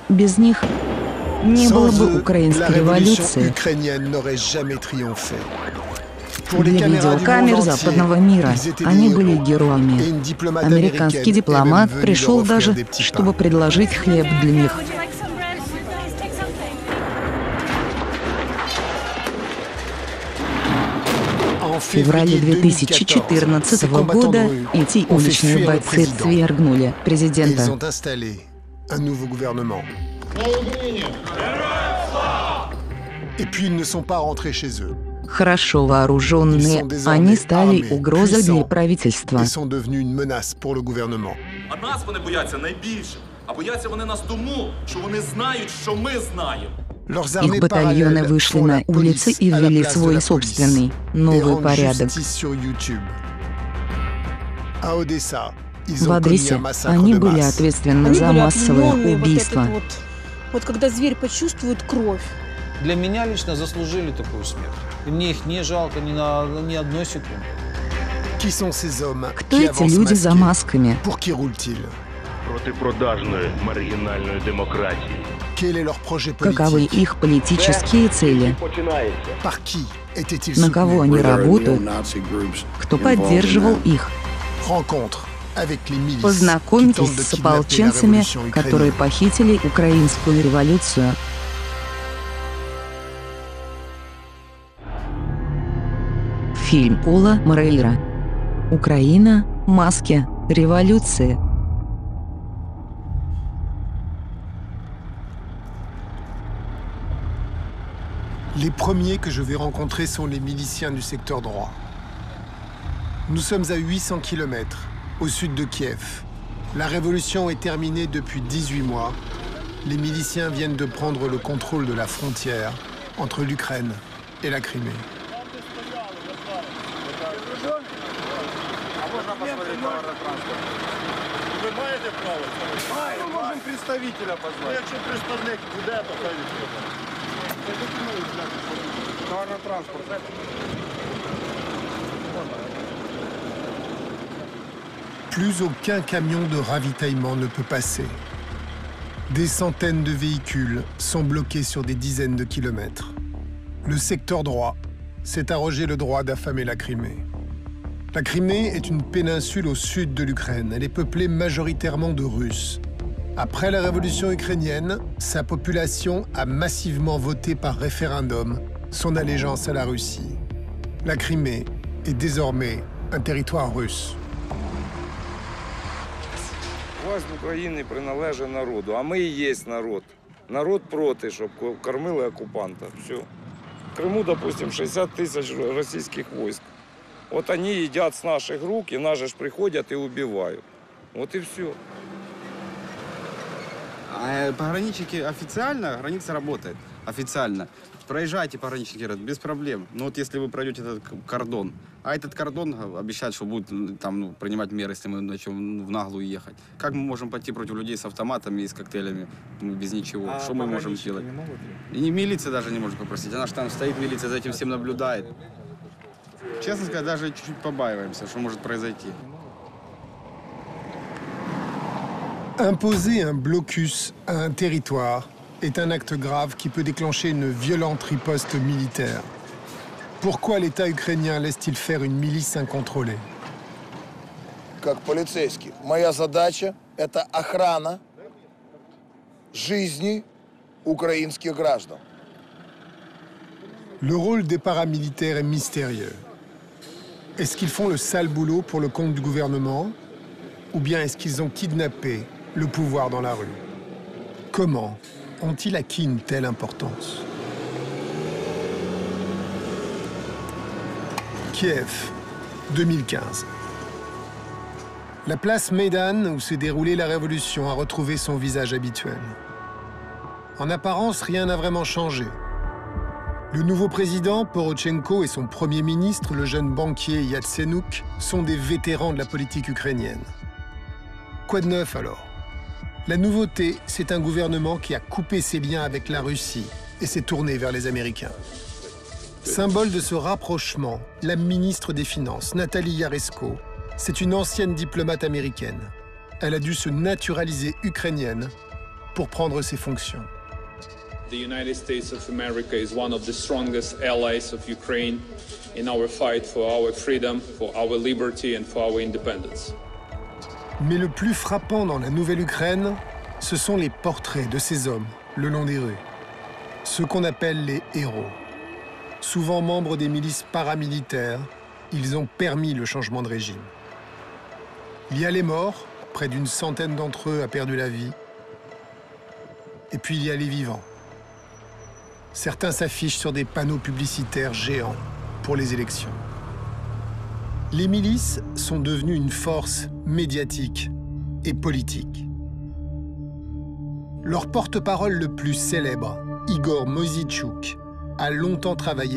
Без них не было бы украинской революции. Для видеокамер западного мира они были героями. Американский дипломат пришел даже, чтобы предложить хлеб для них. В феврале 2014 года эти уличные бойцы свергнули президента. Хорошо вооруженные, они стали угрозой для правительства. А нас вони бояться найбільше. А бояться вони нас тому, що вони знають, що ми знаємо. Их батальоны вышли на улицы и ввели свой собственный новый порядок. В Одессе они были ответственны за массовое убийство. Вот когда зверь почувствует кровь. Для меня лично заслужили такую смерть. И мне их не жалко ни одной секунды. Кто эти люди за масками? Протипродажної маргінальної демократії. Каковы их политические цели? На кого они работают? Кто поддерживал их? Познакомьтесь с ополченцами, которые похитили украинскую революцию. Фильм Пола Морейра. Украина. Маски. Революции. Les premiers que je vais rencontrer sont les miliciens du secteur droit. Nous sommes à 800 km, au sud de Kiev. La révolution est terminée depuis 18 mois. Les miliciens viennent de prendre le contrôle de la frontière entre l'Ukraine et la Crimée. Plus aucun camion de ravitaillement ne peut passer. Des centaines de véhicules sont bloqués sur des dizaines de kilomètres. Le secteur droit s'est arrogé le droit d'affamer la Crimée. La Crimée est une péninsule au sud de l'Ukraine. Elle est peuplée majoritairement de Russes. Après la révolution ukrainienne, sa population a massivement voté par référendum son allégeance à la Russie. La Crimée est désormais un territoire russe. Власть України приналежить народу, а ми і є народ. Народ проти, щоб кормили окупанта. Все. В Криму, допустим, 60 тысяч российских войск. Вот они едят с наших рук, и нас же приходят и убивают. Вот и все. А пограничники официально, граница работает. Официально. Проезжайте, пограничники говорят, без проблем. Но вот если вы пройдете этот кордон, а этот кордон обещает, что будет там, принимать меры, если мы начнем в наглую ехать. Как мы можем пойти против людей с автоматами и с коктейлями без ничего? Что мы можем сделать? И милиция даже не может попросить. Она же там стоит, милиция за этим всем наблюдает. Честно сказать, даже чуть-чуть побаиваемся, что может произойти. Imposer un blocus à un territoire est un acte grave qui peut déclencher une violente riposte militaire. Pourquoi l'État ukrainien laisse-t-il faire une milice incontrôlée? Как полицейский, моя задача – это охрана жизни украинских граждан. Le rôle des paramilitaires est mystérieux. Est-ce qu'ils font le sale boulot pour le compte du gouvernement? Ou bien est-ce qu'ils ont kidnappé le pouvoir dans la rue? Comment ont-ils acquis une telle importance? Kiev, 2015. La place Maidan, où s'est déroulée la révolution, a retrouvé son visage habituel. En apparence, rien n'a vraiment changé. Le nouveau président, Porochenko, et son premier ministre, le jeune banquier Yatsenyuk, sont des vétérans de la politique ukrainienne. Quoi de neuf alors? La nouveauté, c'est un gouvernement qui a coupé ses liens avec la Russie et s'est tourné vers les Américains. Symbole de ce rapprochement, la ministre des Finances, Nathalie Yaresko, c'est une ancienne diplomate américaine. Elle a dû se naturaliser ukrainienne pour prendre ses fonctions. The United States of America is one of the strongest allies of Ukraine in our fight for our freedom, for our liberty and for our independence. Mais le plus frappant dans la Nouvelle-Ukraine, ce sont les portraits de ces hommes le long des rues. Ceux qu'on appelle les héros. Souvent membres des milices paramilitaires, ils ont permis le changement de régime. Il y a les morts, près d'une centaine d'entre eux a perdu la vie. Et puis il y a les vivants. Certains s'affichent sur des panneaux publicitaires géants pour les élections. Les milices sont devenues une force médiatique et politique. Leur porte-parole le plus célèbre, Igor Moïssychuk, a longtemps travaillé